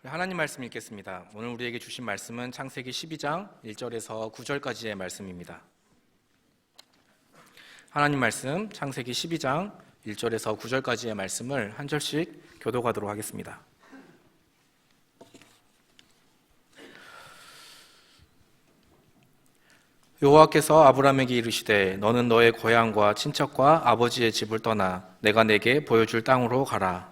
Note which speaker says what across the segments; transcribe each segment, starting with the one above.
Speaker 1: 하나님 말씀 읽겠습니다. 오늘 우리에게 주신 말씀은 창세기 12장 1절에서 9절까지의 말씀입니다. 하나님 말씀 창세기 12장 1절에서 9절까지의 말씀을 한 절씩 교독하도록 하겠습니다. 여호와께서 아브라함에게 이르시되 너는 너의 고향과 친척과 아버지의 집을 떠나 내가 내게 보여줄 땅으로 가라.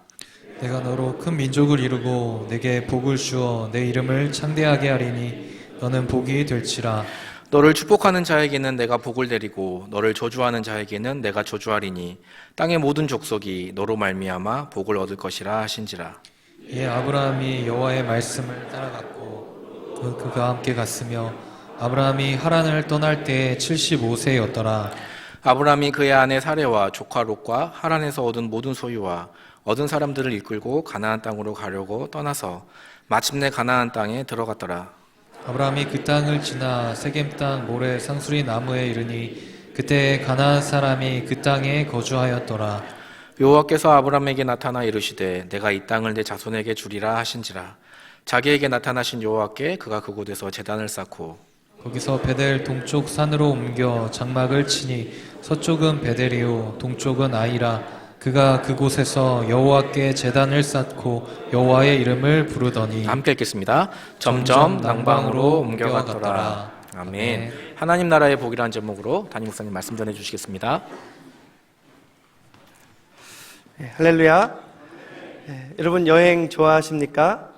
Speaker 2: 내가 너로 큰 민족을 이루고 내게 복을 주어 내 이름을 창대하게 하리니 너는 복이 될지라.
Speaker 1: 너를 축복하는 자에게는 내가 복을 내리고 너를 저주하는 자에게는 내가 저주하리니 땅의 모든 족속이 너로 말미암아 복을 얻을 것이라 하신지라.
Speaker 2: 이에 아브라함이 여호와의 말씀을 따라갔고 그가 함께 갔으며 아브라함이 하란을 떠날 때에 75세였더라.
Speaker 1: 아브라함이 그의 아내 사레와 조카 롯과 하란에서 얻은 모든 소유와 얻은 사람들을 이끌고 가나안 땅으로 가려고 떠나서 마침내 가나안 땅에 들어갔더라.
Speaker 2: 아브라함이 그 땅을 지나 세겜 땅 모래 상수리 나무에 이르니 그때 가나안 사람이 그 땅에 거주하였더라.
Speaker 1: 여호와께서 아브라함에게 나타나 이르시되 내가 이 땅을 내 자손에게 주리라 하신지라. 자기에게 나타나신 여호와께 그가 그곳에서 제단을 쌓고
Speaker 2: 거기서 베델 동쪽 산으로 옮겨 장막을 치니 서쪽은 베델이요 동쪽은 아이라. 그가 그곳에서 여호와께 제단을 쌓고 여호와의 이름을 부르더니
Speaker 1: 함께 읽겠습니다. 점점 남방으로 옮겨갔더라. 아멘. 하나님 나라의 복이라는 제목으로 담임 목사님 말씀 전해 주시겠습니다.
Speaker 3: 할렐루야. 여러분 여행 좋아하십니까?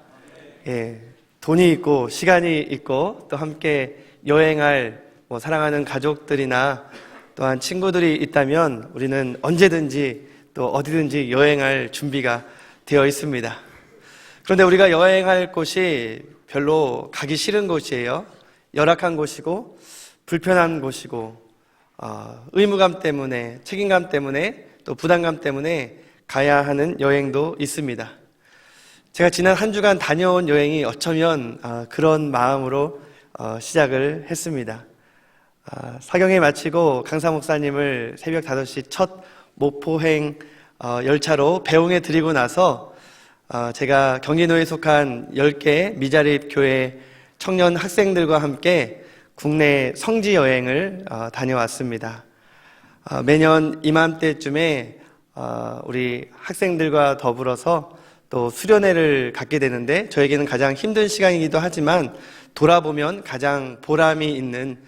Speaker 3: 돈이 있고 시간이 있고 또 함께 여행할 사랑하는 가족들이나 또한 친구들이 있다면 우리는 언제든지 또 어디든지 여행할 준비가 되어 있습니다. 그런데 우리가 여행할 곳이 별로 가기 싫은 곳이에요. 열악한 곳이고 불편한 곳이고 의무감 때문에 책임감 때문에 또 부담감 때문에 가야 하는 여행도 있습니다. 제가 지난 한 주간 다녀온 여행이 어쩌면 그런 마음으로 시작을 했습니다. 사경회 마치고 강사 목사님을 새벽 5시 첫 목포행 열차로 배웅해 드리고 나서 제가 경기도에 속한 10개 미자립 교회 청년 학생들과 함께 국내 성지 여행을 다녀왔습니다. 매년 이맘때쯤에 우리 학생들과 더불어서 또 수련회를 갖게 되는데 저에게는 가장 힘든 시간이기도 하지만 돌아보면 가장 보람이 있는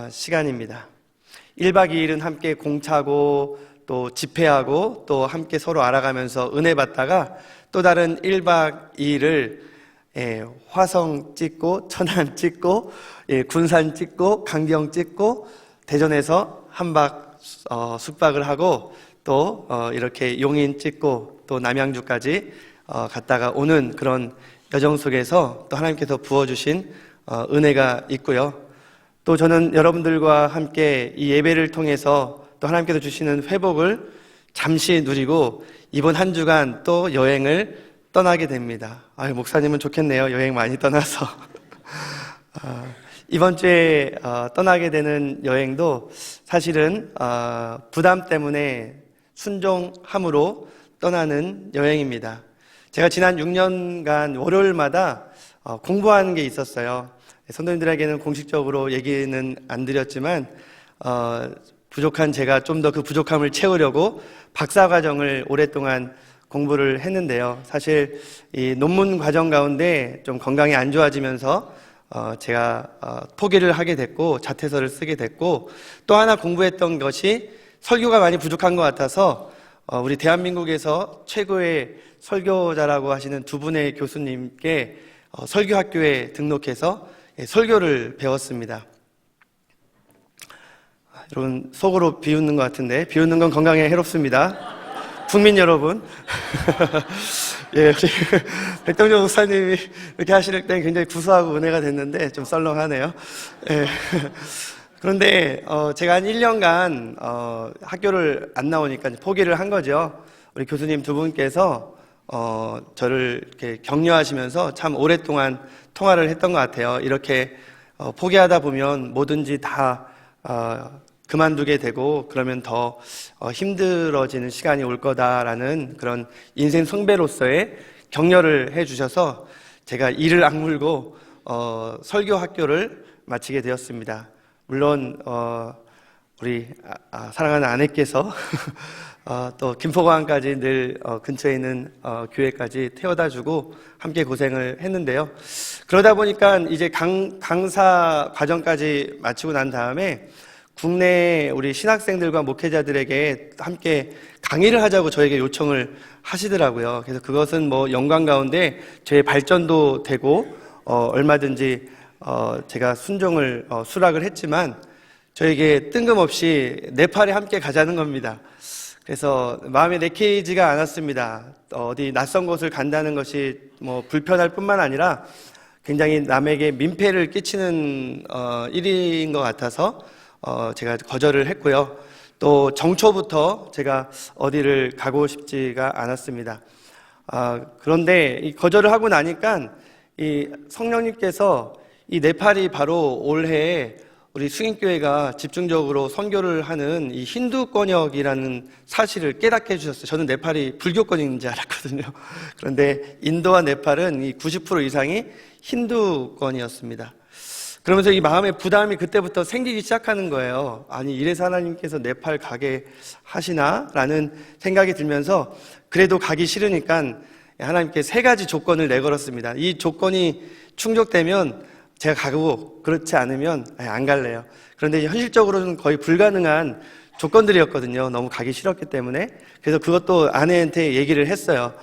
Speaker 3: 시간입니다. 1박 2일은 함께 공차고 또 집회하고 또 함께 서로 알아가면서 은혜 받다가 또 다른 1박 2일을 화성 찍고 천안 찍고 군산 찍고 강경 찍고 대전에서 한박 숙박을 하고 또 이렇게 용인 찍고 또 남양주까지 갔다가 오는 그런 여정 속에서 또 하나님께서 부어주신 은혜가 있고요. 또 저는 여러분들과 함께 이 예배를 통해서 또 하나님께서 주시는 회복을 잠시 누리고 이번 한 주간 또 여행을 떠나게 됩니다. 목사님은 좋겠네요. 여행 많이 떠나서. 이번 주에 떠나게 되는 여행도 사실은 부담 때문에 순종함으로 떠나는 여행입니다. 제가 지난 6년간 월요일마다 공부하는 게 있었어요. 성도님들에게는 공식적으로 얘기는 안 드렸지만 부족한 제가 좀 더 그 부족함을 채우려고 박사과정을 오랫동안 공부를 했는데요. 사실 이 논문 과정 가운데 좀 건강이 안 좋아지면서 제가 포기를 하게 됐고 자퇴서를 쓰게 됐고 또 하나 공부했던 것이 설교가 많이 부족한 것 같아서 우리 대한민국에서 최고의 설교자라고 하시는 두 분의 교수님께 설교학교에 등록해서 설교를 배웠습니다. 여러분 속으로 비웃는 것 같은데 비웃는 건 건강에 해롭습니다. 국민 여러분. 우리 백동정 목사님이 이렇게 하실 때 굉장히 구수하고 은혜가 됐는데 좀 썰렁하네요. 그런데 제가 한 1년간 학교를 안 나오니까 포기를 한 거죠. 우리 교수님 두 분께서 저를 이렇게 격려하시면서 참 오랫동안 통화를 했던 것 같아요. 이렇게 포기하다 보면 뭐든지 다 그만두게 되고 그러면 더 힘들어지는 시간이 올 거다라는 그런 인생 성배로서의 격려를 해주셔서 제가 이를 악물고 설교 학교를 마치게 되었습니다. 물론 우리 사랑하는 아내께서 또 김포공항까지 늘 근처에 있는 교회까지 태워다주고 함께 고생을 했는데요. 그러다 보니까 이제 강사 과정까지 마치고 난 다음에 국내 우리 신학생들과 목회자들에게 함께 강의를 하자고 저에게 요청을 하시더라고요. 그래서 그것은 뭐 영광 가운데 저의 발전도 되고 얼마든지 제가 순종을 수락을 했지만 저에게 뜬금없이 네팔에 함께 가자는 겁니다. 그래서 마음에 내키지가 않았습니다. 어디 낯선 곳을 간다는 것이 뭐 불편할 뿐만 아니라 굉장히 남에게 민폐를 끼치는 일인 것 같아서 제가 거절을 했고요. 또 정초부터 제가 어디를 가고 싶지가 않았습니다. 그런데 이 거절을 하고 나니까 이 성령님께서 이 네팔이 바로 올해 우리 수인교회가 집중적으로 선교를 하는 이 힌두권역이라는 사실을 깨닫게 해주셨어요. 저는 네팔이 불교권인 줄 알았거든요. 그런데 인도와 네팔은 이 90% 이상이 힌두권이었습니다. 그러면서 이 마음의 부담이 그때부터 생기기 시작하는 거예요. 아니, 이래서 하나님께서 네팔 가게 하시나? 라는 생각이 들면서 그래도 가기 싫으니까 하나님께 3가지 조건을 내걸었습니다. 이 조건이 충족되면 제가 가고 그렇지 않으면 안 갈래요. 그런데 현실적으로는 거의 불가능한 조건들이었거든요. 너무 가기 싫었기 때문에. 그래서 그것도 아내한테 얘기를 했어요.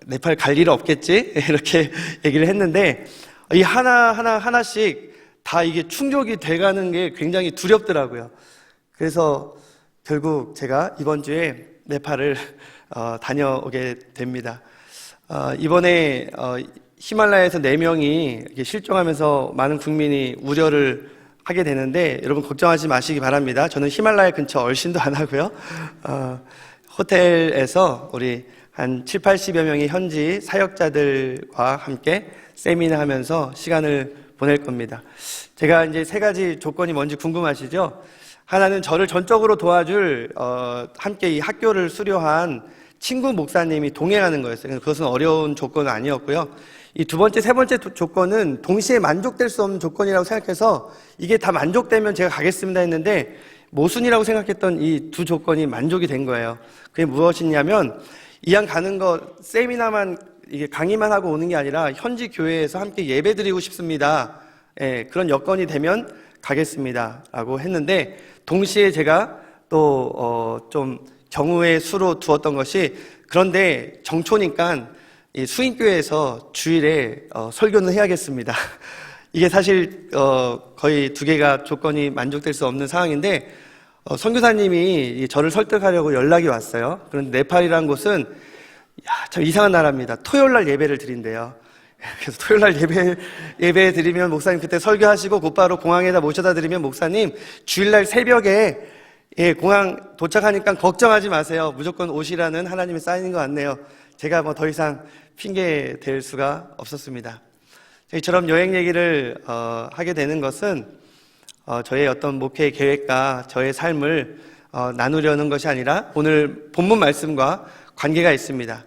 Speaker 3: 네팔 갈 일 없겠지? 이렇게 얘기를 했는데 이 하나씩 다 이게 충족이 돼가는 게 굉장히 두렵더라고요. 그래서 결국 제가 이번 주에 네팔을 다녀오게 됩니다. 이번에 히말라야에서 4명이 이렇게 실종하면서 많은 국민이 우려를 하게 되는데 여러분 걱정하지 마시기 바랍니다. 저는 히말라야 근처 얼씬도 안 하고요. 호텔에서 우리 한 7, 80여 명의 현지 사역자들과 함께 세미나 하면서 시간을 보낼 겁니다. 제가 이제 3가지 조건이 뭔지 궁금하시죠? 하나는 저를 전적으로 도와줄 함께 이 학교를 수료한 친구 목사님이 동행하는 거였어요. 그것은 어려운 조건은 아니었고요. 이 2번째, 3번째 조건은 동시에 만족될 수 없는 조건이라고 생각해서 이게 다 만족되면 제가 가겠습니다 했는데 모순이라고 생각했던 이 2 조건이 만족이 된 거예요. 그게 무엇이냐면 이왕 가는 거 세미나만 이게 강의만 하고 오는 게 아니라 현지 교회에서 함께 예배 드리고 싶습니다. 그런 여건이 되면 가겠습니다. 라고 했는데 동시에 제가 또 좀 경우의 수로 두었던 것이 그런데 정초니까 이 수인교회에서 주일에 설교는 해야겠습니다. 이게 사실 거의 2개가 조건이 만족될 수 없는 상황인데 선교사님이 저를 설득하려고 연락이 왔어요. 그런데 네팔이라는 곳은 참 이상한 나라입니다. 토요일날 예배를 드린대요. 그래서 토요일날 예배 드리면 목사님 그때 설교하시고 곧바로 공항에다 모셔다 드리면 목사님 주일날 새벽에 공항 도착하니까 걱정하지 마세요. 무조건 오시라는 하나님의 사인인 것 같네요. 제가 뭐 더 이상 핑계 댈 수가 없었습니다. 저희처럼 여행 얘기를 하게 되는 것은 저의 어떤 목회 계획과 저의 삶을 나누려는 것이 아니라 오늘 본문 말씀과 관계가 있습니다.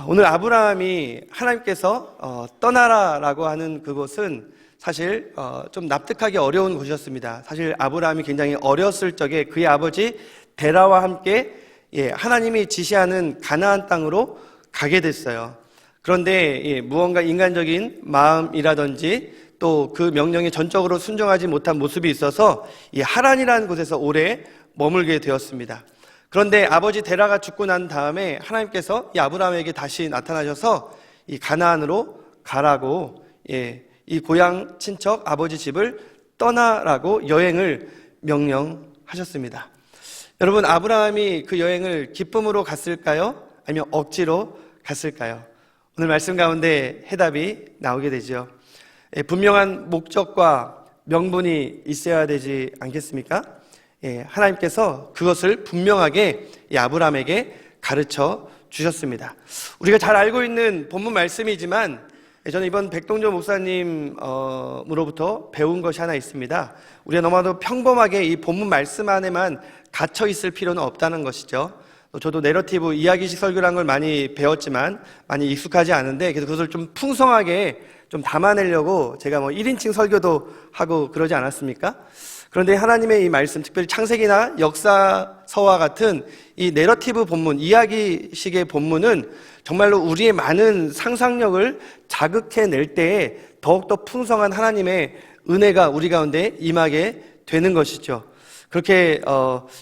Speaker 3: 오늘 아브라함이 하나님께서 떠나라라고 하는 그곳은 사실 좀 납득하기 어려운 곳이었습니다. 사실 아브라함이 굉장히 어렸을 적에 그의 아버지 데라와 함께 하나님이 지시하는 가나안 땅으로 가게 됐어요. 그런데 무언가 인간적인 마음이라든지 또 그 명령에 전적으로 순종하지 못한 모습이 있어서 이 하란이라는 곳에서 오래 머물게 되었습니다. 그런데 아버지 데라가 죽고 난 다음에 하나님께서 이 아브라함에게 다시 나타나셔서 이 가나안으로 가라고 이 고향 친척 아버지 집을 떠나라고 여행을 명령하셨습니다. 여러분, 아브라함이 그 여행을 기쁨으로 갔을까요? 아니면 억지로 갔을까요? 오늘 말씀 가운데 해답이 나오게 되죠. 분명한 목적과 명분이 있어야 되지 않겠습니까? 하나님께서 그것을 분명하게 이 아브라함에게 가르쳐 주셨습니다. 우리가 잘 알고 있는 본문 말씀이지만 저는 이번 백동조 목사님으로부터 배운 것이 하나 있습니다. 우리가 너무나도 평범하게 이 본문 말씀 안에만 갇혀 있을 필요는 없다는 것이죠. 저도 내러티브 이야기식 설교라는 걸 많이 배웠지만 많이 익숙하지 않은데 그래서 그것을 좀 풍성하게 좀 담아내려고 제가 뭐 1인칭 설교도 하고 그러지 않았습니까? 그런데 하나님의 이 말씀, 특별히 창세기나 역사서와 같은 이 내러티브 본문, 이야기식의 본문은 정말로 우리의 많은 상상력을 자극해낼 때에 더욱더 풍성한 하나님의 은혜가 우리 가운데 임하게 되는 것이죠. 그렇게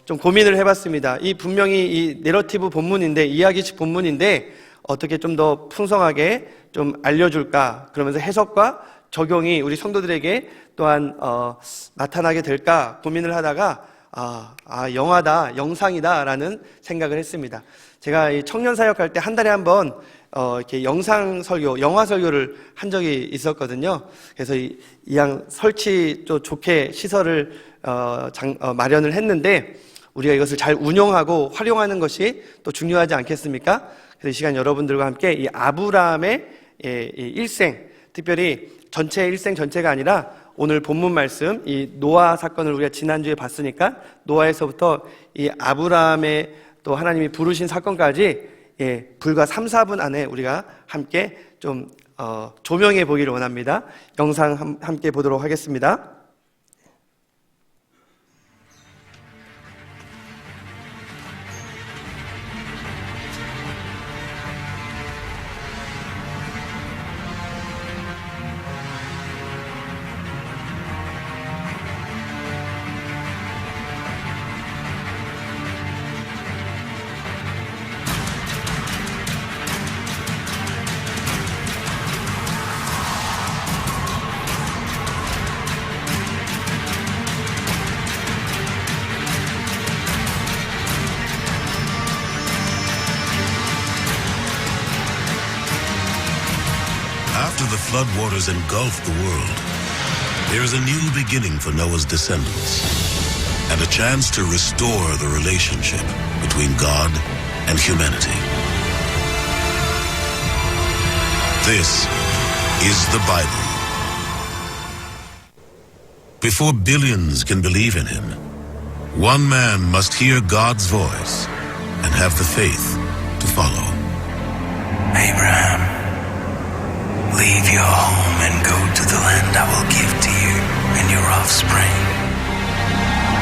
Speaker 3: 좀 고민을 해봤습니다. 이 분명히 이 내러티브 본문인데, 이야기식 본문인데 어떻게 좀 더 풍성하게 좀 알려줄까, 그러면서 해석과 적용이 우리 성도들에게 또한 나타나게 될까 고민을 하다가 영화다, 영상이다라는 생각을 했습니다. 제가 이 청년 사역할 때 한 달에 한 번 이렇게 영상 설교, 영화 설교를 한 적이 있었거든요. 그래서 이양 설치 또 좋게 시설을 마련을 했는데 우리가 이것을 잘 운영하고 활용하는 것이 또 중요하지 않겠습니까? 그래서 이 시간 여러분들과 함께 이 아브라함의 이 일생, 특별히 전체 일생 전체가 아니라 오늘 본문 말씀, 이 노아 사건을 우리가 지난주에 봤으니까 노아에서부터 이 아브라함의 또 하나님이 부르신 사건까지 불과 3, 4분 안에 우리가 함께 좀 조명해 보기를 원합니다. 영상 함께 보도록 하겠습니다.
Speaker 4: After the floodwaters engulfed the world, there is a new beginning for Noah's descendants and a chance to restore the relationship between God and humanity. This is the Bible. Before billions can believe in him, one man must hear God's voice and have the faith to follow.
Speaker 5: Abraham, leave your home and go to the land I will give to you and your offspring.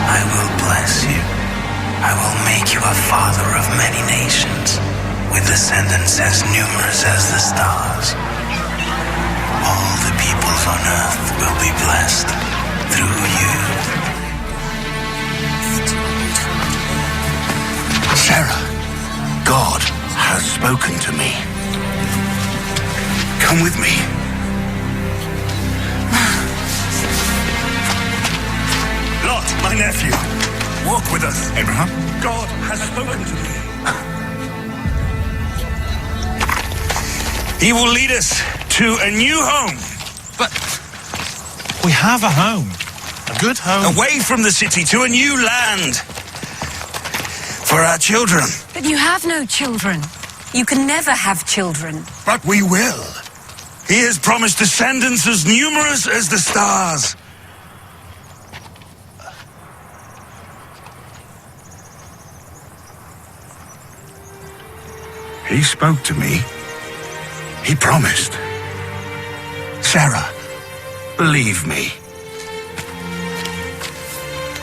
Speaker 5: I will bless you. I will make you a father of many nations, with descendants as numerous as the stars. All the peoples on earth will be blessed through you. Sarah, God has spoken to me. Come with me. Lot, my nephew. Walk with us, Abraham. God has spoken to me. He will lead us to a new home.
Speaker 6: But we have a home. A good home.
Speaker 5: Away from the city to a new land. For our children.
Speaker 7: But you have no children. You can never have children.
Speaker 5: But we will. He has promised descendants as numerous as the stars. He spoke to me. He promised. Sarah, believe me.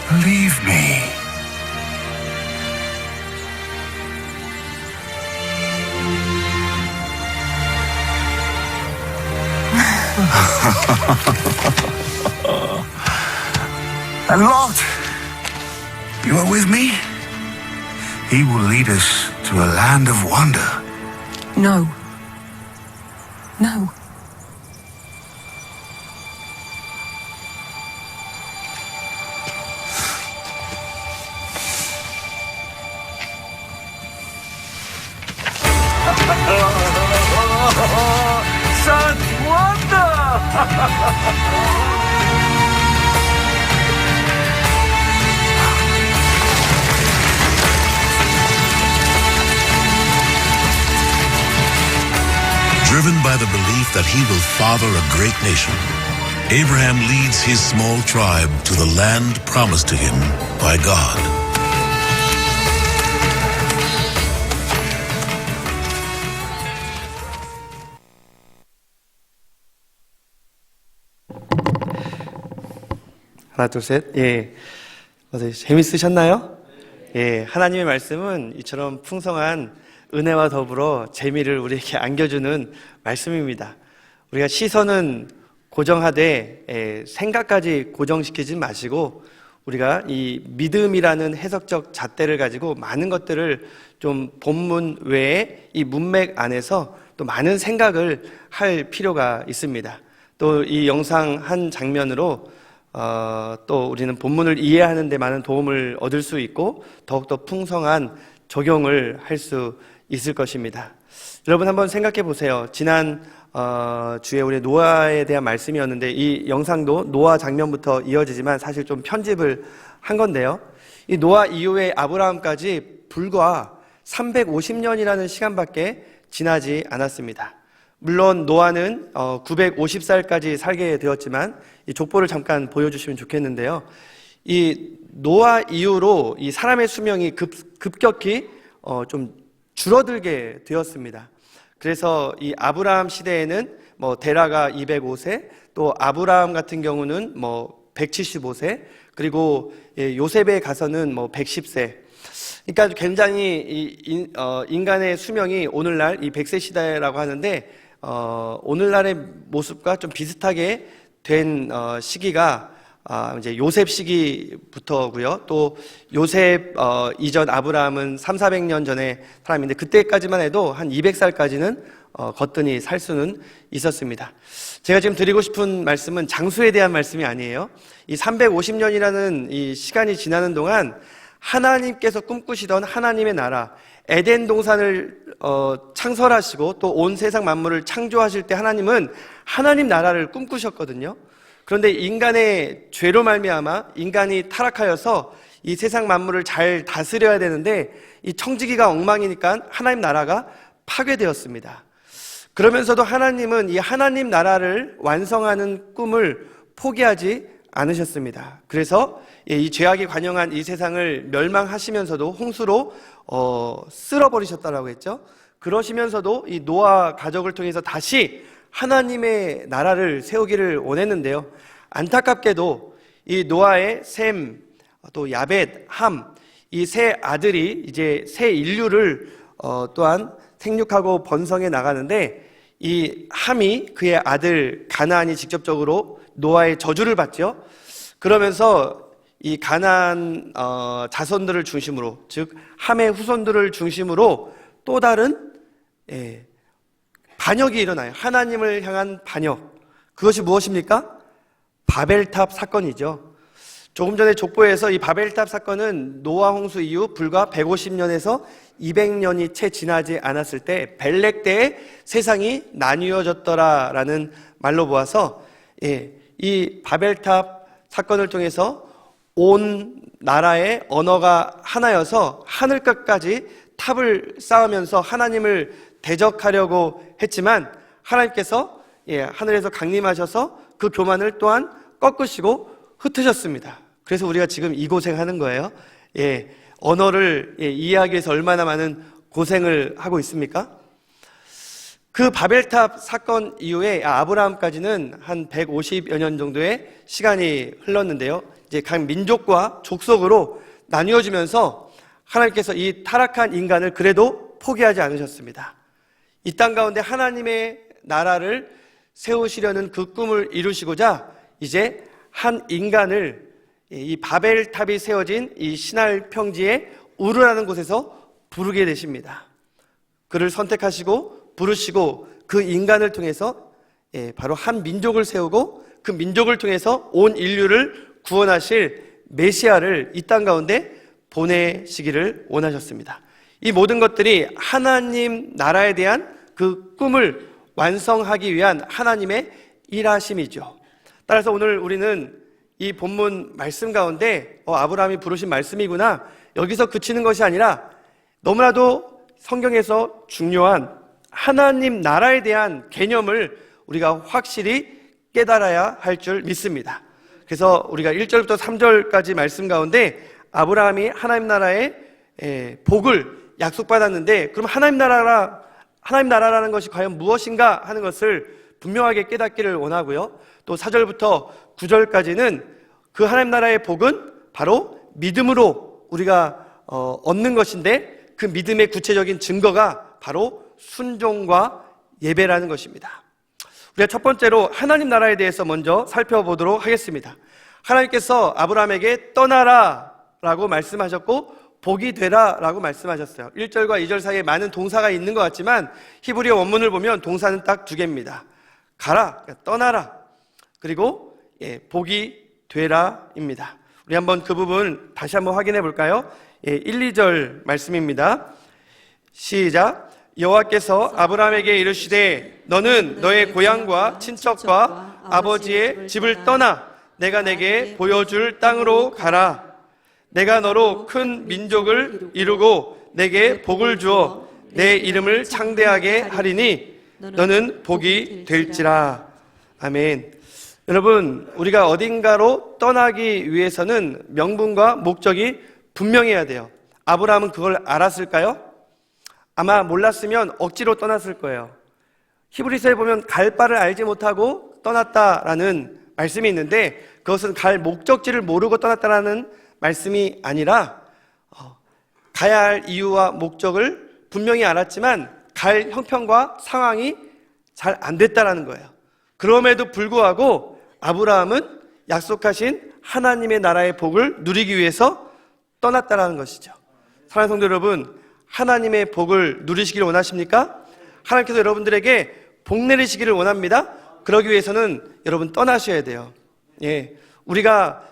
Speaker 5: Believe me. And Lot, you are with me? He will lead us to a land of wonder.
Speaker 7: No. No.
Speaker 5: Such wonder!
Speaker 4: Driven by the belief that he will father a great nation, Abraham leads his small tribe to the land promised to him by God.
Speaker 3: 하나, 둘, 셋. 예. 어때, 재밌으셨나요? 예. 하나님의 말씀은 이처럼 풍성한 은혜와 더불어 재미를 우리에게 안겨주는 말씀입니다. 우리가 시선은 고정하되 생각까지 고정시키지 마시고 우리가 이 믿음이라는 해석적 잣대를 가지고 많은 것들을 좀 본문 외에 이 문맥 안에서 또 많은 생각을 할 필요가 있습니다. 또 이 영상 한 장면으로 또 우리는 본문을 이해하는 데 많은 도움을 얻을 수 있고 더욱더 풍성한 적용을 할 수 있을 것입니다. 여러분 한번 생각해 보세요. 지난 주에 우리 노아에 대한 말씀이었는데 이 영상도 노아 장면부터 이어지지만 사실 좀 편집을 한 건데요. 이 노아 이후에 아브라함까지 불과 350년이라는 시간밖에 지나지 않았습니다. 물론 노아는 950살까지 살게 되었지만 이 족보를 잠깐 보여주시면 좋겠는데요. 이 노아 이후로 이 사람의 수명이 급격히 좀 줄어들게 되었습니다. 그래서 이 아브라함 시대에는 뭐 데라가 205세, 또 아브라함 같은 경우는 뭐 175세, 그리고 요셉에 가서는 뭐 110세. 그러니까 굉장히 인간의 수명이 오늘날 이 100세 시대라고 하는데 오늘날의 모습과 좀 비슷하게 된 시기가 이제 요셉 시기부터고요. 또 요셉 이전 아브라함은 300~400년 전에 사람인데 그때까지만 해도 한 200살까지는 거뜬히 살 수는 있었습니다. 제가 지금 드리고 싶은 말씀은 장수에 대한 말씀이 아니에요. 이 350년이라는 이 시간이 지나는 동안 하나님께서 꿈꾸시던 하나님의 나라, 에덴 동산을 창설하시고 또 온 세상 만물을 창조하실 때 하나님은 하나님 나라를 꿈꾸셨거든요. 그런데 인간의 죄로 말미암아 인간이 타락하여서 이 세상 만물을 잘 다스려야 되는데 이 청지기가 엉망이니까 하나님 나라가 파괴되었습니다. 그러면서도 하나님은 이 하나님 나라를 완성하는 꿈을 포기하지 않으셨습니다. 그래서 이 죄악이 관영한 이 세상을 멸망하시면서도 홍수로 쓸어버리셨다라고 했죠. 그러시면서도 이 노아 가족을 통해서 다시 하나님의 나라를 세우기를 원했는데요. 안타깝게도 이 노아의 셈, 또 야벳, 함, 이 세 아들이 이제 새 인류를 또한 생육하고 번성해 나가는데 이 함이 그의 아들 가나안이 직접적으로 노아의 저주를 받죠. 그러면서 이 가나안 자손들을 중심으로, 즉 함의 후손들을 중심으로 또 다른 반역이 일어나요. 하나님을 향한 반역. 그것이 무엇입니까? 바벨탑 사건이죠. 조금 전에 족보에서 이 바벨탑 사건은 노아 홍수 이후 불과 150년에서 200년이 채 지나지 않았을 때 벨렉 때에 세상이 나뉘어졌더라라는 말로 보아서 이 바벨탑 사건을 통해서 온 나라의 언어가 하나여서 하늘 끝까지 탑을 쌓으면서 하나님을 대적하려고 했지만 하나님께서 하늘에서 강림하셔서 그 교만을 또한 꺾으시고 흩으셨습니다. 그래서 우리가 지금 이 고생하는 거예요. 언어를 이해하기 위해서 얼마나 많은 고생을 하고 있습니까? 그 바벨탑 사건 이후에 아브라함까지는 한 150여 년 정도의 시간이 흘렀는데요. 이제 각 민족과 족속으로 나뉘어지면서 하나님께서 이 타락한 인간을 그래도 포기하지 않으셨습니다. 이 땅 가운데 하나님의 나라를 세우시려는 그 꿈을 이루시고자 이제 한 인간을 이 바벨탑이 세워진 이 시날 평지의 우르라는 곳에서 부르게 되십니다. 그를 선택하시고 부르시고 그 인간을 통해서 바로 한 민족을 세우고 그 민족을 통해서 온 인류를 구원하실 메시아를 이 땅 가운데 보내시기를 원하셨습니다. 이 모든 것들이 하나님 나라에 대한 그 꿈을 완성하기 위한 하나님의 일하심이죠. 따라서 오늘 우리는 이 본문 말씀 가운데 아브라함이 부르신 말씀이구나, 여기서 그치는 것이 아니라 너무나도 성경에서 중요한 하나님 나라에 대한 개념을 우리가 확실히 깨달아야 할 줄 믿습니다. 그래서 우리가 1절부터 3절까지 말씀 가운데 아브라함이 하나님 나라의 복을 약속받았는데, 그럼 하나님 나라라는 것이 과연 무엇인가 하는 것을 분명하게 깨닫기를 원하고요. 또 4절부터 9절까지는 그 하나님 나라의 복은 바로 믿음으로 우리가 얻는 것인데, 그 믿음의 구체적인 증거가 바로 순종과 예배라는 것입니다. 우리가 첫 번째로 하나님 나라에 대해서 먼저 살펴보도록 하겠습니다. 하나님께서 아브라함에게 떠나라 라고 말씀하셨고 복이 되라 라고 말씀하셨어요. 1절과 2절 사이에 많은 동사가 있는 것 같지만 히브리어 원문을 보면 동사는 딱 두 개입니다. 가라, 그러니까 떠나라, 그리고 복이 되라 입니다. 우리 한번 그 부분 다시 한번 확인해 볼까요? 1, 2절 말씀입니다. 시작. 여호와께서 아브라함에게 이르시되 너는 너의 고향과 친척과 아버지의 집을 떠나 내가 내게 보여줄 땅으로 가라. 내가 너로 큰 민족을 이루고 내게 복을 주어 내 이름을 창대하게 하리니 너는 복이 될지라. 아멘. 여러분, 우리가 어딘가로 떠나기 위해서는 명분과 목적이 분명해야 돼요. 아브라함은 그걸 알았을까요? 아마 몰랐으면 억지로 떠났을 거예요. 히브리서에 보면 갈 바를 알지 못하고 떠났다라는 말씀이 있는데, 그것은 갈 목적지를 모르고 떠났다라는 말씀이 아니라 가야 할 이유와 목적을 분명히 알았지만 갈 형편과 상황이 잘 안 됐다라는 거예요. 그럼에도 불구하고 아브라함은 약속하신 하나님의 나라의 복을 누리기 위해서 떠났다라는 것이죠. 사랑하는 성도 여러분, 하나님의 복을 누리시기를 원하십니까? 하나님께서 여러분들에게 복 내리시기를 원합니다. 그러기 위해서는 여러분 떠나셔야 돼요. 우리가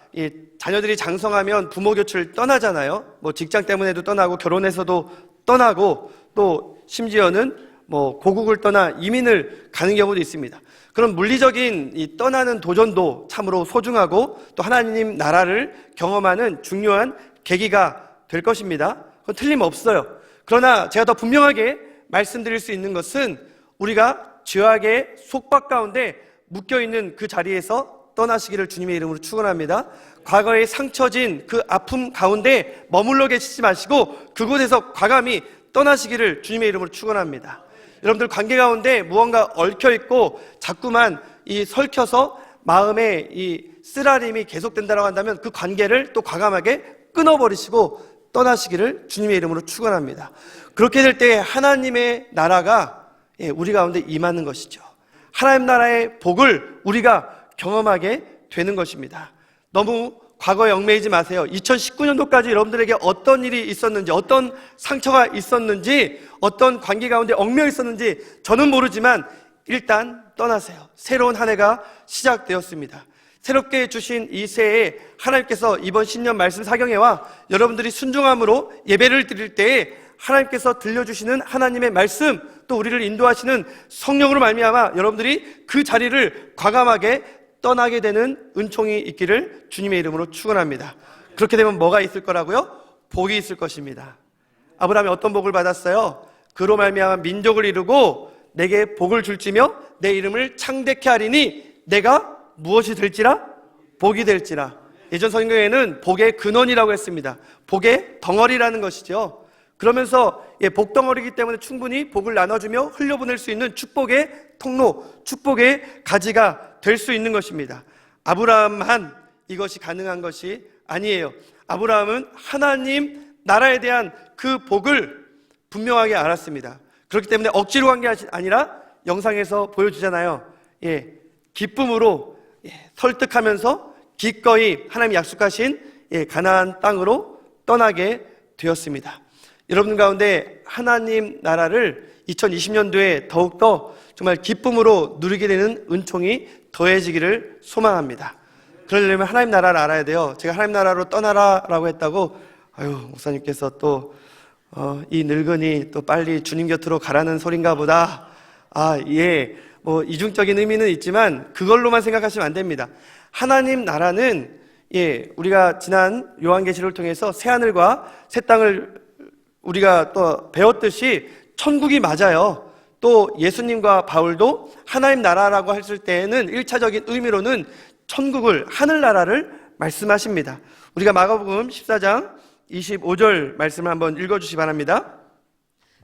Speaker 3: 자녀들이 장성하면 부모 곁을 떠나잖아요. 뭐 직장 때문에도 떠나고 결혼해서도 떠나고 또 심지어는 뭐 고국을 떠나 이민을 가는 경우도 있습니다. 그런 물리적인 이 떠나는 도전도 참으로 소중하고 또 하나님 나라를 경험하는 중요한 계기가 될 것입니다. 그건 틀림없어요. 그러나 제가 더 분명하게 말씀드릴 수 있는 것은 우리가 죄악의 속박 가운데 묶여있는 그 자리에서 떠나시기를 주님의 이름으로 축원합니다. 과거에 상처진 그 아픔 가운데 머물러 계시지 마시고 그곳에서 과감히 떠나시기를 주님의 이름으로 축원합니다. 여러분들 관계 가운데 무언가 얽혀있고 자꾸만 이 설켜서 마음에 이 쓰라림이 계속된다고 한다면 그 관계를 또 과감하게 끊어버리시고 떠나시기를 주님의 이름으로 축원합니다. 그렇게 될 때 하나님의 나라가 우리 가운데 임하는 것이죠. 하나님 나라의 복을 우리가 경험하게 되는 것입니다. 너무 과거에 얽매이지 마세요. 2019년도까지 여러분들에게 어떤 일이 있었는지, 어떤 상처가 있었는지, 어떤 관계 가운데 얽매여 있었는지 저는 모르지만 일단 떠나세요. 새로운 한 해가 시작되었습니다. 새롭게 주신 이 새해에 하나님께서 이번 신년 말씀 사경회와 여러분들이 순종함으로 예배를 드릴 때에 하나님께서 들려주시는 하나님의 말씀, 또 우리를 인도하시는 성령으로 말미암아 여러분들이 그 자리를 과감하게 떠나게 되는 은총이 있기를 주님의 이름으로 축원합니다. 그렇게 되면 뭐가 있을 거라고요? 복이 있을 것입니다. 아브라함이 어떤 복을 받았어요? 그로 말미암아 민족을 이루고 내게 복을 줄지며 내 이름을 창대케 하리니 내가 무엇이 될지라? 복이 될지라. 예전 성경에는 복의 근원이라고 했습니다. 복의 덩어리라는 것이죠. 그러면서 복덩어리이기 때문에 충분히 복을 나눠주며 흘려보낼 수 있는 축복의 통로, 축복의 가지가 될 수 있는 것입니다. 아브라함만 이것이 가능한 것이 아니에요. 아브라함은 하나님 나라에 대한 그 복을 분명하게 알았습니다. 그렇기 때문에 억지로 간 게 아니라 영상에서 보여주잖아요. 기쁨으로 설득하면서 기꺼이 하나님이 약속하신 가나안 땅으로 떠나게 되었습니다. 여러분 가운데 하나님 나라를 2020년도에 더욱더 정말 기쁨으로 누리게 되는 은총이 더해지기를 소망합니다. 그러려면 하나님 나라를 알아야 돼요. 제가 하나님 나라로 떠나라라고 했다고 목사님께서 또 이 늙은이 또 빨리 주님 곁으로 가라는 소린가 보다. 뭐 이중적인 의미는 있지만 그걸로만 생각하시면 안 됩니다. 하나님 나라는 우리가 지난 요한계시를 통해서 새 하늘과 새 땅을 우리가 또 배웠듯이 천국이 맞아요. 또 예수님과 바울도 하나님 나라라고 했을 때에는 1차적인 의미로는 천국을, 하늘나라를 말씀하십니다. 우리가 마가복음 14장 25절 말씀을 한번 읽어주시기 바랍니다.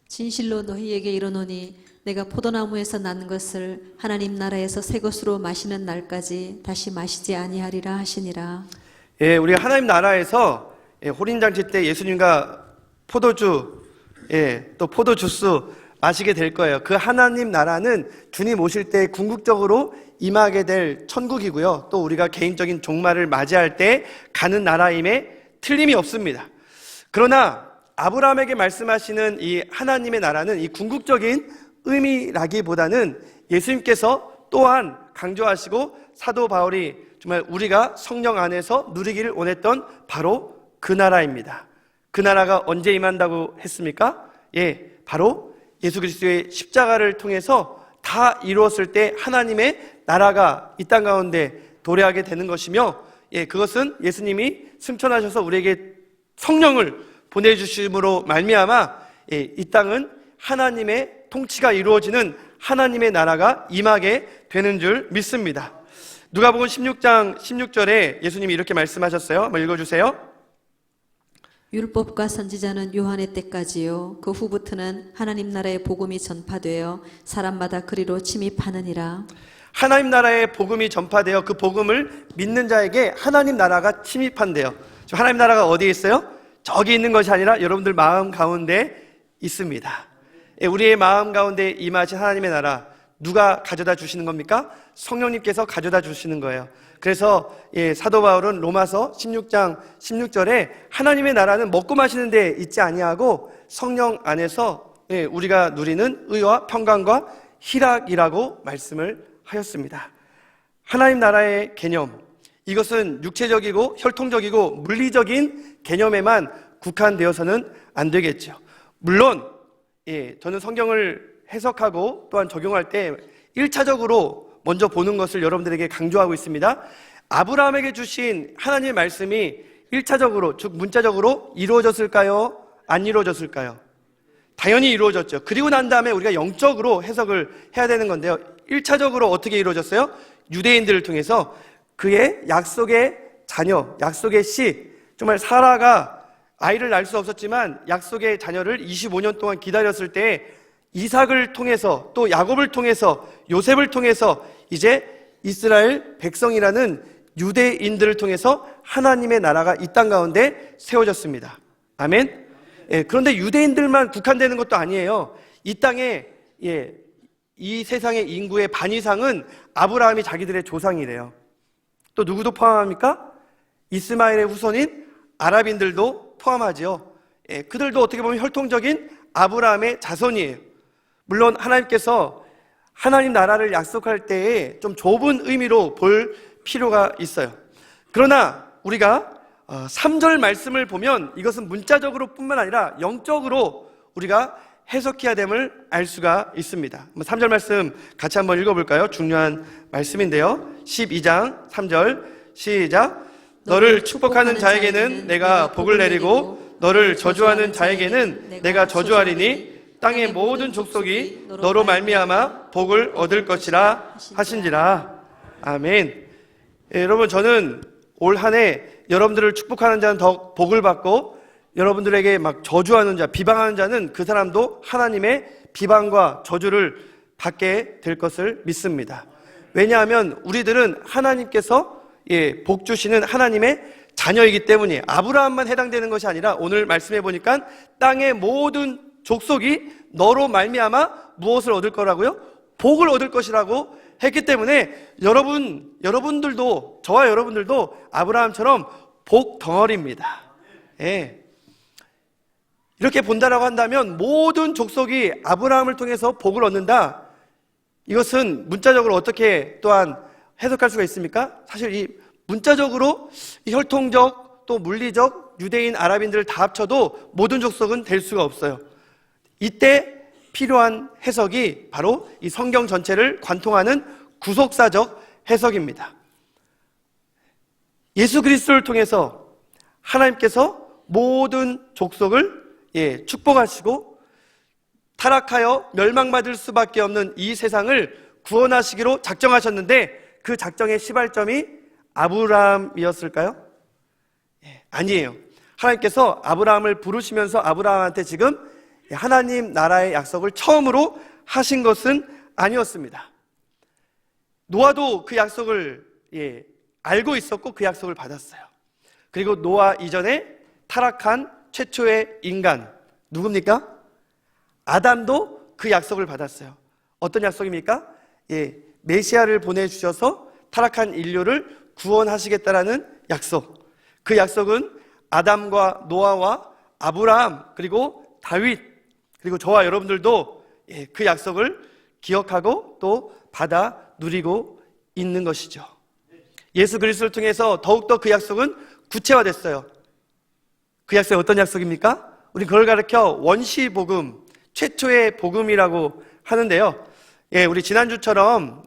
Speaker 8: 진실로 너희에게 이르노니 내가 포도나무에서 난 것을 하나님 나라에서 새 것으로 마시는 날까지 다시 마시지 아니하리라 하시니라.
Speaker 3: 예, 우리가 하나님 나라에서 호린장치 때 예수님과 포도주, 또 포도주스 마시게 될 거예요. 그 하나님 나라는 주님 오실 때 궁극적으로 임하게 될 천국이고요. 또 우리가 개인적인 종말을 맞이할 때 가는 나라임에 틀림이 없습니다. 그러나 아브라함에게 말씀하시는 이 하나님의 나라는 이 궁극적인 의미라기보다는 예수님께서 또한 강조하시고 사도 바울이 정말 우리가 성령 안에서 누리기를 원했던 바로 그 나라입니다. 그 나라가 언제 임한다고 했습니까? 바로 예수 그리스도의 십자가를 통해서 다 이루었을 때 하나님의 나라가 이 땅 가운데 도래하게 되는 것이며, 그것은 예수님이 승천하셔서 우리에게 성령을 보내주심으로 말미암아 이 땅은 하나님의 통치가 이루어지는 하나님의 나라가 임하게 되는 줄 믿습니다. 누가복음 16장 16절에 예수님이 이렇게 말씀하셨어요. 한번 읽어주세요.
Speaker 8: 율법과 선지자는 요한의 때까지요. 그 후부터는 하나님 나라의 복음이 전파되어 사람마다 그리로 침입하느니라.
Speaker 3: 하나님 나라의 복음이 전파되어 그 복음을 믿는 자에게 하나님 나라가 침입한대요. 하나님 나라가 어디에 있어요? 저기 있는 것이 아니라 여러분들 마음 가운데 있습니다. 우리의 마음 가운데 임하신 하나님의 나라, 누가 가져다 주시는 겁니까? 성령님께서 가져다 주시는 거예요. 그래서 사도 바울은 로마서 16장 16절에 하나님의 나라는 먹고 마시는 데 있지 아니하고 성령 안에서 우리가 누리는 의와 평강과 희락이라고 말씀을 하였습니다. 하나님 나라의 개념, 이것은 육체적이고 혈통적이고 물리적인 개념에만 국한되어서는 안 되겠죠. 물론 저는 성경을 해석하고 또한 적용할 때 1차적으로 먼저 보는 것을 여러분들에게 강조하고 있습니다. 아브라함에게 주신 하나님의 말씀이 1차적으로, 즉 문자적으로 이루어졌을까요? 안 이루어졌을까요? 당연히 이루어졌죠. 그리고 난 다음에 우리가 영적으로 해석을 해야 되는 건데요. 1차적으로 어떻게 이루어졌어요? 유대인들을 통해서 그의 약속의 자녀, 약속의 씨, 정말 사라가 아이를 낳을 수 없었지만 약속의 자녀를 25년 동안 기다렸을 때 이삭을 통해서 또 야곱을 통해서 요셉을 통해서 이제 이스라엘 백성이라는 유대인들을 통해서 하나님의 나라가 이 땅 가운데 세워졌습니다. 아멘. 그런데 유대인들만 국한되는 것도 아니에요. 이 땅에 이 세상의 인구의 반 이상은 아브라함이 자기들의 조상이래요. 또 누구도 포함합니까? 이스마엘의 후손인 아랍인들도 포함하죠. 그들도 어떻게 보면 혈통적인 아브라함의 자손이에요. 물론 하나님께서 하나님 나라를 약속할 때에 좀 좁은 의미로 볼 필요가 있어요. 그러나 우리가 3절 말씀을 보면 이것은 문자적으로 뿐만 아니라 영적으로 우리가 해석해야 됨을 알 수가 있습니다. 3절 말씀 같이 한번 읽어볼까요? 중요한 말씀인데요. 12장 3절 시작. 너를 축복하는 자에게는 내가 복을 내리고 너를 저주하는 자에게는 내가 저주하리니 땅의 모든 족속이 너로 말미암아 복을 얻을 것이라 하신지라. 아멘. 여러분, 저는 올 한 해 여러분들을 축복하는 자는 더 복을 받고 여러분들에게 막 저주하는 자, 비방하는 자는 그 사람도 하나님의 비방과 저주를 받게 될 것을 믿습니다. 왜냐하면 우리들은 하나님께서 복 주시는 하나님의 자녀이기 때문이에요. 아브라함만 해당되는 것이 아니라 오늘 말씀해 보니까 땅의 모든 족속이 너로 말미암아 무엇을 얻을 거라고요? 복을 얻을 것이라고 했기 때문에 여러분들도, 저와 여러분들도 아브라함처럼 복 덩어리입니다. 이렇게 본다라고 한다면 모든 족속이 아브라함을 통해서 복을 얻는다. 이것은 문자적으로 어떻게 또한 해석할 수가 있습니까? 사실 이 문자적으로 이 혈통적 또 물리적 유대인 아랍인들을 다 합쳐도 모든 족속은 될 수가 없어요. 이때 필요한 해석이 바로 이 성경 전체를 관통하는 구속사적 해석입니다. 예수 그리스도를 통해서 하나님께서 모든 족속을 축복하시고 타락하여 멸망받을 수밖에 없는 이 세상을 구원하시기로 작정하셨는데 그 작정의 시발점이 아브라함이었을까요? 아니에요. 하나님께서 아브라함을 부르시면서 아브라함한테 지금 하나님 나라의 약속을 처음으로 하신 것은 아니었습니다. 노아도 그 약속을 알고 있었고 그 약속을 받았어요. 그리고 노아 이전에 타락한 최초의 인간 누굽니까? 아담도 그 약속을 받았어요. 어떤 약속입니까? 메시아를 보내주셔서 타락한 인류를 구원하시겠다라는 약속. 그 약속은 아담과 노아와 아브라함 그리고 다윗 그리고 저와 여러분들도 그 약속을 기억하고 또 받아 누리고 있는 것이죠. 예수 그리스도를 통해서 더욱더 그 약속은 구체화됐어요. 그 약속이 어떤 약속입니까? 우리 그걸 가르쳐 원시복음, 최초의 복음이라고 하는데요. 우리 지난주처럼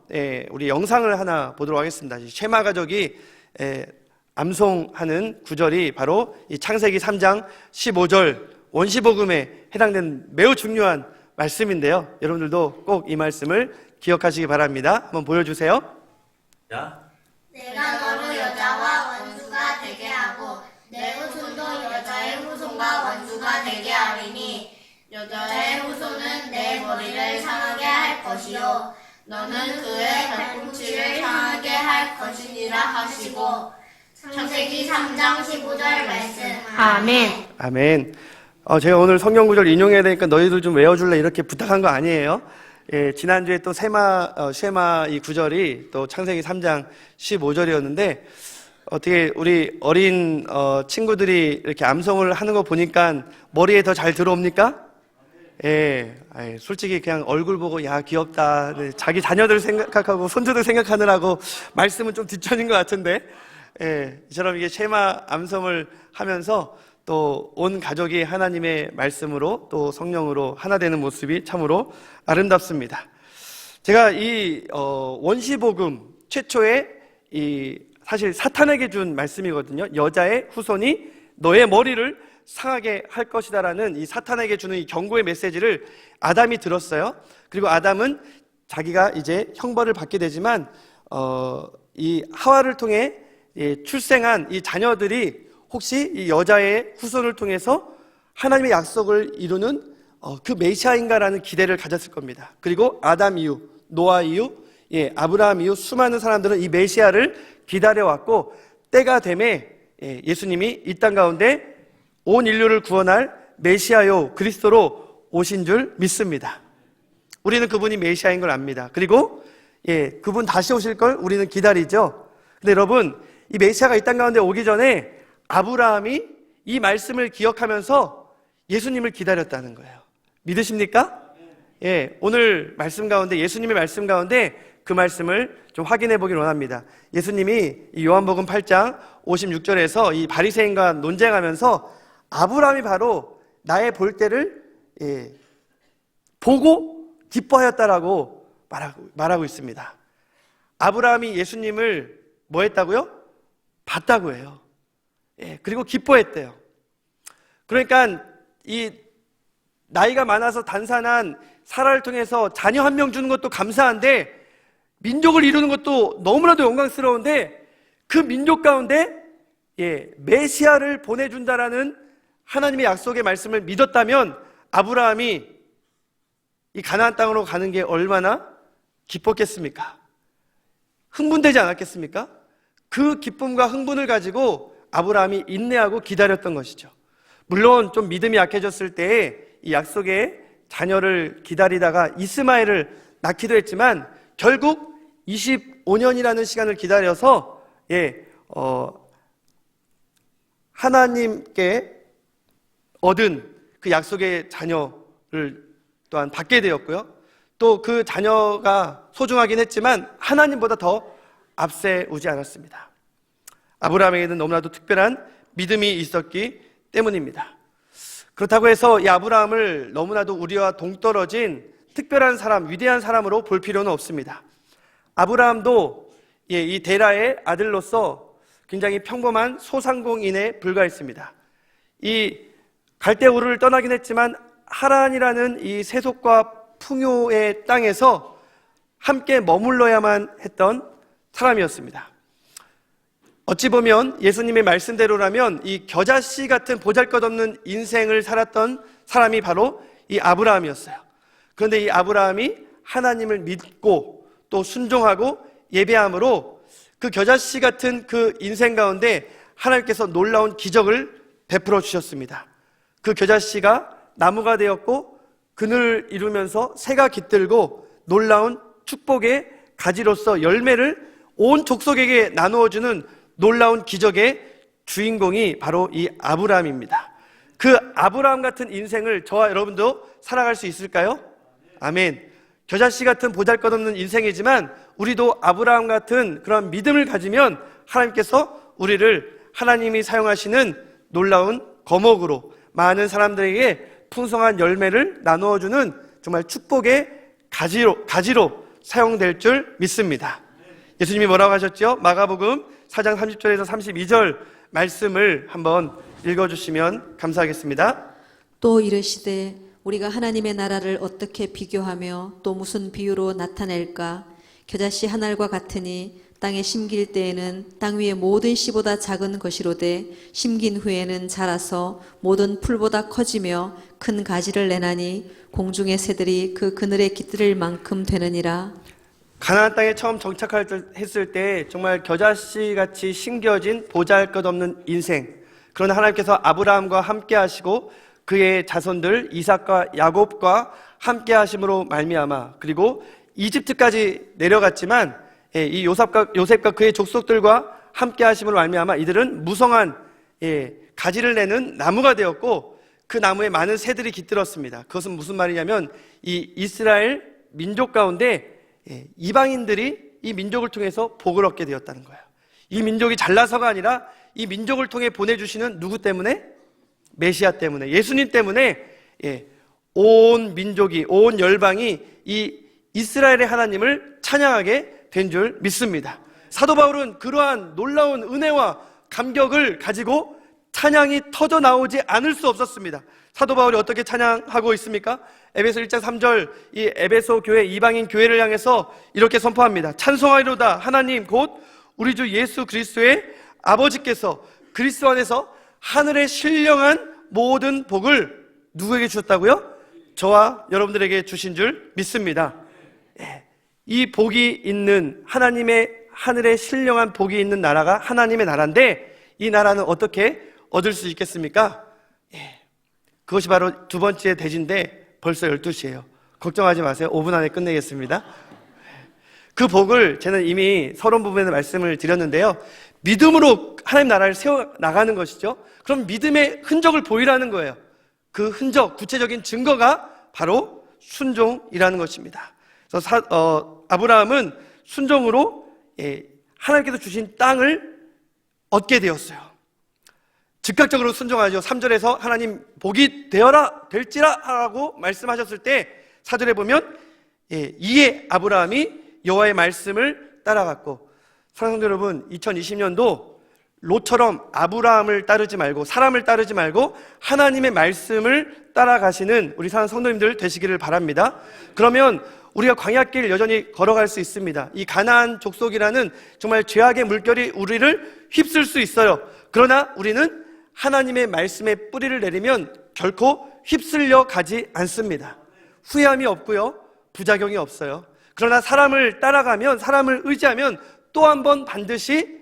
Speaker 3: 우리 영상을 하나 보도록 하겠습니다. 쉐마 가족이 암송하는 구절이 바로 이 창세기 3장 15절 원시복음에 해당되는 매우 중요한 말씀인데요. 여러분들도 꼭 이 말씀을 기억하시기 바랍니다. 한번 보여주세요.
Speaker 9: 내가 너를 여자와 원수가 되게 하고 내 후손도 여자의 후손과 원수가 되게 하리니 여자의 후손은 내 머리를 상하게 할 것이요 너는 그의 발꿈치를 상하게 할 것이니라 하시고. 창세기 3장 15절 말씀. 아멘.
Speaker 3: 아멘. 제가 오늘 성경 구절 인용해야 되니까 너희들 좀 외워줄래 이렇게 부탁한 거 아니에요. 지난주에 또 쉐마 이 구절이 또 창세기 3장 15절이었는데 어떻게 우리 어린 친구들이 이렇게 암송을 하는 거 보니까 머리에 더 잘 들어옵니까? 솔직히 그냥 얼굴 보고 야 귀엽다 자기 자녀들 생각하고 손주들 생각하느라고 말씀은 좀 뒤처진 것 같은데 이처럼 이게 쉐마 암송을 하면서 또 온 가족이 하나님의 말씀으로 또 성령으로 하나 되는 모습이 참으로 아름답습니다. 제가 이 원시복음 최초의 사실 사탄에게 준 말씀이거든요. 여자의 후손이 너의 머리를 상하게 할 것이다라는 이 사탄에게 주는 이 경고의 메시지를 아담이 들었어요. 그리고 아담은 자기가 이제 형벌을 받게 되지만 이 하와를 통해 출생한 이 자녀들이 혹시 이 여자의 후손을 통해서 하나님의 약속을 이루는 그 메시아인가라는 기대를 가졌을 겁니다. 그리고 아담 이후, 노아 이후, 아브라함 이후 수많은 사람들은 이 메시아를 기다려왔고 때가 되매 예수님이 이 땅 가운데 온 인류를 구원할 메시아요 그리스도로 오신 줄 믿습니다. 우리는 그분이 메시아인 걸 압니다. 그리고 그분 다시 오실 걸 우리는 기다리죠. 근데 여러분 이 메시아가 이 땅 가운데 오기 전에 아브라함이 이 말씀을 기억하면서 예수님을 기다렸다는 거예요. 믿으십니까? 오늘 말씀 가운데 예수님의 말씀 가운데 그 말씀을 좀 확인해 보길 원합니다. 예수님이 이 요한복음 8장 56절에서 이 바리새인과 논쟁하면서 아브라함이 바로 나의 볼 때를 보고 기뻐하였다라고 말하고 있습니다. 아브라함이 예수님을 뭐 했다고요? 봤다고 해요. 그리고 기뻐했대요. 그러니까 이 나이가 많아서 단산한 사라를 통해서 자녀 한 명 주는 것도 감사한데 민족을 이루는 것도 너무나도 영광스러운데 그 민족 가운데 메시아를 보내준다라는 하나님의 약속의 말씀을 믿었다면 아브라함이 이 가나안 땅으로 가는 게 얼마나 기뻤겠습니까? 흥분되지 않았겠습니까? 그 기쁨과 흥분을 가지고 아브라함이 인내하고 기다렸던 것이죠. 물론 좀 믿음이 약해졌을 때에 이 약속의 자녀를 기다리다가 이스마엘을 낳기도 했지만 결국 25년이라는 시간을 기다려서 하나님께 얻은 그 약속의 자녀를 또한 받게 되었고요. 또 그 자녀가 소중하긴 했지만 하나님보다 더 앞세우지 않았습니다. 아브라함에게는 너무나도 특별한 믿음이 있었기 때문입니다. 그렇다고 해서 이 아브라함을 너무나도 우리와 동떨어진 특별한 사람, 위대한 사람으로 볼 필요는 없습니다. 아브라함도 이 데라의 아들로서 굉장히 평범한 소상공인에 불과했습니다. 이 갈대우르를 떠나긴 했지만 하란이라는 이 세속과 풍요의 땅에서 함께 머물러야만 했던 사람이었습니다. 어찌 보면 예수님의 말씀대로라면 이 겨자씨 같은 보잘것없는 인생을 살았던 사람이 바로 이 아브라함이었어요. 그런데 이 아브라함이 하나님을 믿고 또 순종하고 예배함으로 그 겨자씨 같은 그 인생 가운데 하나님께서 놀라운 기적을 베풀어 주셨습니다. 그 겨자씨가 나무가 되었고 그늘을 이루면서 새가 깃들고 놀라운 축복의 가지로서 열매를 온 족속에게 나누어주는 놀라운 기적의 주인공이 바로 이 아브라함입니다. 그 아브라함 같은 인생을 저와 여러분도 살아갈 수 있을까요? 아멘. 겨자씨 같은 보잘것없는 인생이지만 우리도 아브라함 같은 그런 믿음을 가지면 하나님께서 우리를 하나님이 사용하시는 놀라운 거목으로 많은 사람들에게 풍성한 열매를 나누어주는 정말 축복의 가지로 사용될 줄 믿습니다. 예수님이 뭐라고 하셨죠? 마가복음 4장 30절에서 32절 말씀을 한번 읽어주시면 감사하겠습니다.
Speaker 8: 또 이르시되 우리가 하나님의 나라를 어떻게 비교하며 또 무슨 비유로 나타낼까? 겨자씨 한 알과 같으니 땅에 심길 때에는 땅 위의 모든 씨보다 작은 것이로되 심긴 후에는 자라서 모든 풀보다 커지며 큰 가지를 내나니 공중의 새들이 그 그늘에 깃들을 만큼 되느니라.
Speaker 3: 가나안 땅에 처음 정착했을 때 정말 겨자씨 같이 심겨진 보잘것없는 인생, 그러나 하나님께서 아브라함과 함께 하시고 그의 자손들 이삭과 야곱과 함께 하심으로 말미암아 그리고 이집트까지 내려갔지만 이 요셉과 그의 족속들과 함께 하심으로 말미암아 이들은 무성한 가지를 내는 나무가 되었고 그 나무에 많은 새들이 깃들었습니다. 그것은 무슨 말이냐면 이 이스라엘 민족 가운데 이방인들이 이 민족을 통해서 복을 얻게 되었다는 거예요. 이 민족이 잘나서가 아니라 이 민족을 통해 보내주시는 누구 때문에? 메시아 때문에, 예수님 때문에 온 민족이, 온 열방이 이 이스라엘의 하나님을 찬양하게 된 줄 믿습니다. 사도 바울은 그러한 놀라운 은혜와 감격을 가지고 찬양이 터져 나오지 않을 수 없었습니다. 사도 바울이 어떻게 찬양하고 있습니까? 에베소 1장 3절 이 에베소 교회, 이방인 교회를 향해서 이렇게 선포합니다. 찬송하리로다 하나님 곧 우리 주 예수 그리스도의 아버지께서 그리스도 안에서 하늘의 신령한 모든 복을 누구에게 주셨다고요? 저와 여러분들에게 주신 줄 믿습니다. 이 복이 있는 하나님의 하늘의 신령한 복이 있는 나라가 하나님의 나라인데 이 나라는 어떻게 얻을 수 있겠습니까? 그것이 바로 두 번째 대지인데 벌써 12시예요. 걱정하지 마세요. 5분 안에 끝내겠습니다. 그 복을 저는 이미 서론 부분에 말씀을 드렸는데요. 믿음으로 하나님 나라를 세워나가는 것이죠. 그럼 믿음의 흔적을 보이라는 거예요. 그 흔적, 구체적인 증거가 바로 순종이라는 것입니다. 그래서 아브라함은 순종으로 하나님께서 주신 땅을 얻게 되었어요. 즉각적으로 순종하죠. 3절에서 하나님 복이 되어라 될지라 하라고 말씀하셨을 때 4절에 보면 이에 아브라함이 여호와의 말씀을 따라갔고, 사랑하는 여러분, 2020년도 롯처럼 아브라함을 따르지 말고 사람을 따르지 말고 하나님의 말씀을 따라가시는 우리 사랑하는 성도님들 되시기를 바랍니다. 그러면 우리가 광야길 여전히 걸어갈 수 있습니다. 이 가나안 족속이라는 정말 죄악의 물결이 우리를 휩쓸 수 있어요. 그러나 우리는 하나님의 말씀에 뿌리를 내리면 결코 휩쓸려 가지 않습니다. 후회함이 없고요, 부작용이 없어요. 그러나 사람을 따라가면, 사람을 의지하면 또 한 번 반드시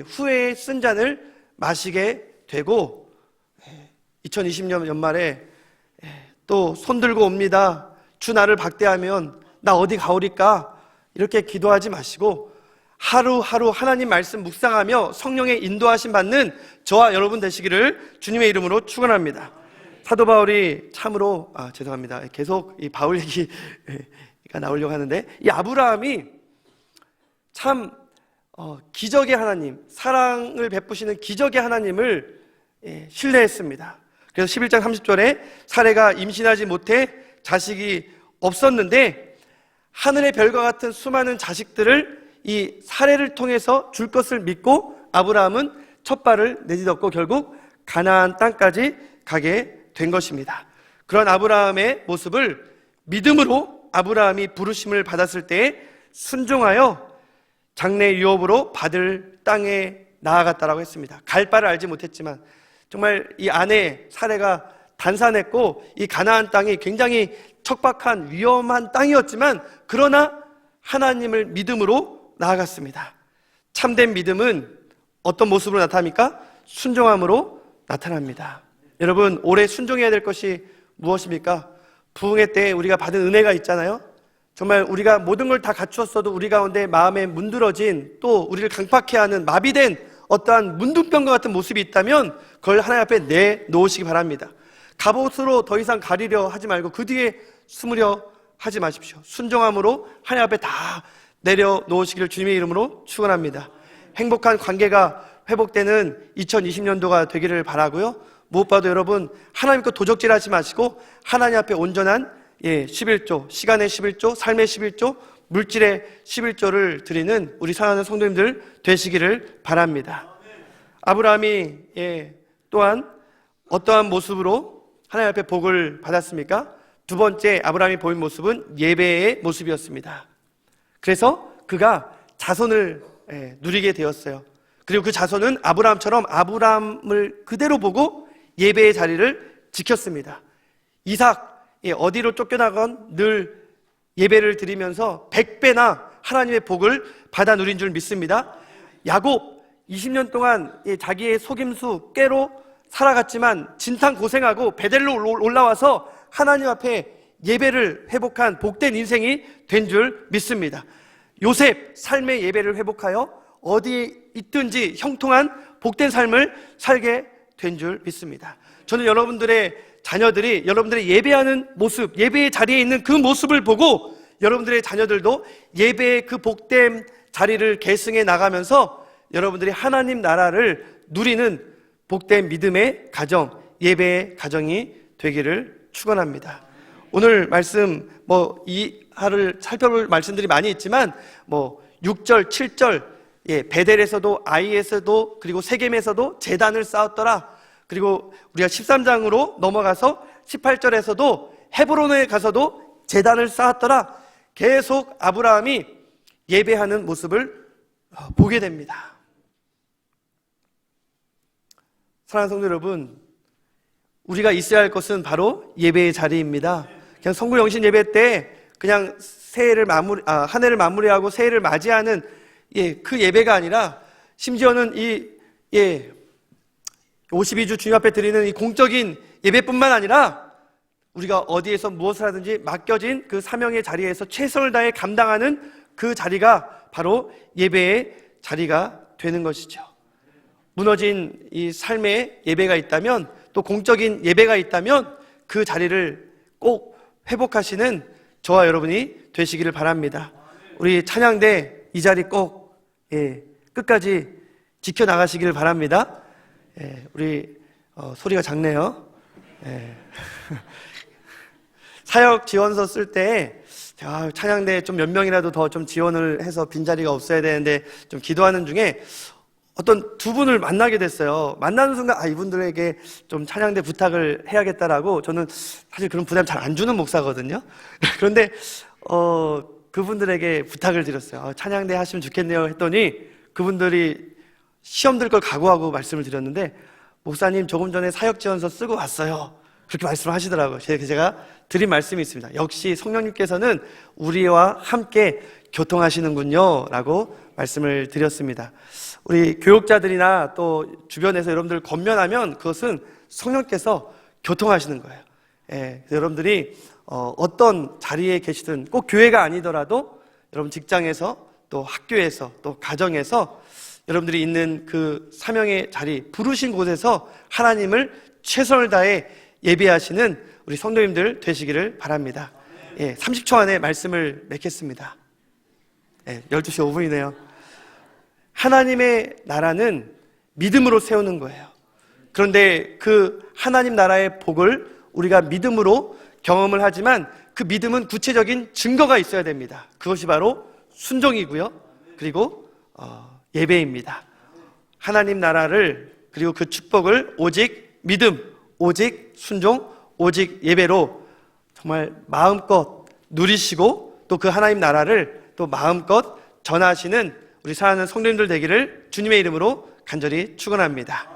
Speaker 3: 후회의 쓴 잔을 마시게 되고 2020년 연말에 또 손들고 옵니다. 주 나를 박대하면 나 어디 가오리까? 이렇게 기도하지 마시고 하루하루 하나님 말씀 묵상하며 성령의 인도하심 받는 저와 여러분 되시기를 주님의 이름으로 축원합니다. 사도 바울이 참으로 죄송합니다. 계속 이 바울 얘기가 나오려고 하는데 이 아브라함이 참 기적의 하나님, 사랑을 베푸시는 기적의 하나님을 신뢰했습니다. 그래서 11장 30절에 사레가 임신하지 못해 자식이 없었는데 하늘의 별과 같은 수많은 자식들을 이 사레를 통해서 줄 것을 믿고 아브라함은 첫 발을 내딛었고 결국 가나안 땅까지 가게 된 것입니다. 그런 아브라함의 모습을 믿음으로 아브라함이 부르심을 받았을 때 순종하여 장래 유업으로 받을 땅에 나아갔다라고 했습니다. 갈 바를 알지 못했지만 정말 이 아내 사레가 단산했고 이 가나안 땅이 굉장히 척박한 위험한 땅이었지만 그러나 하나님을 믿음으로 나아갔습니다. 참된 믿음은 어떤 모습으로 나타납니까? 순종함으로 나타납니다. 여러분, 올해 순종해야 될 것이 무엇입니까? 부흥회 때 우리가 받은 은혜가 있잖아요. 정말 우리가 모든 걸 다 갖추었어도 우리 가운데 마음에 문드러진, 또 우리를 강팍해 하는 마비된 어떠한 문둥병과 같은 모습이 있다면 그걸 하나님 앞에 내놓으시기 바랍니다. 갑옷으로 더 이상 가리려 하지 말고 그 뒤에 숨으려 하지 마십시오. 순종함으로 하나님 앞에 다 내려놓으시기를 주님의 이름으로 축원합니다. 행복한 관계가 회복되는 2020년도가 되기를 바라고요. 무엇보다도 여러분, 하나님 것 도적질 하지 마시고 하나님 앞에 온전한 11조, 시간의 11조, 삶의 11조, 물질의 11조를 드리는 우리 사랑하는 성도님들 되시기를 바랍니다. 아브라함이 또한 어떠한 모습으로 하나님 앞에 복을 받았습니까? 두 번째 아브라함이 보인 모습은 예배의 모습이었습니다. 그래서 그가 자손을 누리게 되었어요. 그리고 그 자손은 아브라함처럼 아브라함을 그대로 보고 예배의 자리를 지켰습니다. 이삭, 어디로 쫓겨나건 늘 예배를 드리면서 100배나 하나님의 복을 받아 누린 줄 믿습니다. 야곱, 20년 동안 자기의 속임수 깨로 살아갔지만 진탕 고생하고 베델로 올라와서 하나님 앞에 예배를 회복한 복된 인생이 된 줄 믿습니다. 요셉, 삶의 예배를 회복하여 어디에 있든지 형통한 복된 삶을 살게 된 줄 믿습니다. 저는 여러분들의 자녀들이 여러분들의 예배하는 모습, 예배의 자리에 있는 그 모습을 보고 여러분들의 자녀들도 예배의 그 복된 자리를 계승해 나가면서 여러분들이 하나님 나라를 누리는 복된 믿음의 가정, 예배의 가정이 되기를 축원합니다. 오늘 말씀 이 하를 살펴볼 말씀들이 많이 있지만 6절, 7절 베델에서도 아이에서도 그리고 세겜에서도 제단을 쌓았더라. 그리고 우리가 13장으로 넘어가서 18절에서도 헤브론에 가서도 제단을 쌓았더라. 계속 아브라함이 예배하는 모습을 보게 됩니다. 사랑하는 성도 여러분, 우리가 있어야 할 것은 바로 예배의 자리입니다. 그냥 성구영신 예배 때 그냥 한 해를 마무리하고 새해를 맞이하는 그 예배가 아니라 심지어는 52주 주님 앞에 드리는 이 공적인 예배뿐만 아니라 우리가 어디에서 무엇을 하든지 맡겨진 그 사명의 자리에서 최선을 다해 감당하는 그 자리가 바로 예배의 자리가 되는 것이죠. 무너진 이 삶의 예배가 있다면, 또 공적인 예배가 있다면 그 자리를 꼭 회복하시는 저와 여러분이 되시기를 바랍니다. 우리 찬양대 이 자리 꼭 끝까지 지켜나가시기를 바랍니다. 우리 소리가 작네요. 사역 지원서 쓸 때 찬양대 좀 몇 명이라도 더 좀 지원을 해서 빈자리가 없어야 되는데 좀 기도하는 중에 어떤 두 분을 만나게 됐어요. 만나는 순간 이분들에게 좀 찬양대 부탁을 해야겠다라고, 저는 사실 그런 부담 잘 안 주는 목사거든요. 그런데 그분들에게 부탁을 드렸어요. 찬양대 하시면 좋겠네요 했더니 그분들이 시험 들 걸 각오하고 말씀을 드렸는데, 목사님 조금 전에 사역지원서 쓰고 왔어요, 그렇게 말씀을 하시더라고요. 제가 드린 말씀이 있습니다. 역시 성령님께서는 우리와 함께 교통하시는군요 라고 말씀을 드렸습니다. 우리 교육자들이나 또 주변에서 여러분들 권면하면 그것은 성령께서 교통하시는 거예요. 여러분들이 어떤 자리에 계시든, 꼭 교회가 아니더라도 여러분 직장에서 또 학교에서 또 가정에서 여러분들이 있는 그 사명의 자리, 부르신 곳에서 하나님을 최선을 다해 예배하시는 우리 성도님들 되시기를 바랍니다. 30초 안에 말씀을 맺겠습니다. 12시 5분이네요. 하나님의 나라는 믿음으로 세우는 거예요. 그런데 그 하나님 나라의 복을 우리가 믿음으로 경험을 하지만 그 믿음은 구체적인 증거가 있어야 됩니다. 그것이 바로 순종이고요. 그리고 예배입니다. 하나님 나라를, 그리고 그 축복을 오직 믿음, 오직 순종, 오직 예배로 정말 마음껏 누리시고 또 그 하나님 나라를 또 마음껏 전하시는 우리 사랑하는 성도님들 되기를 주님의 이름으로 간절히 축원합니다.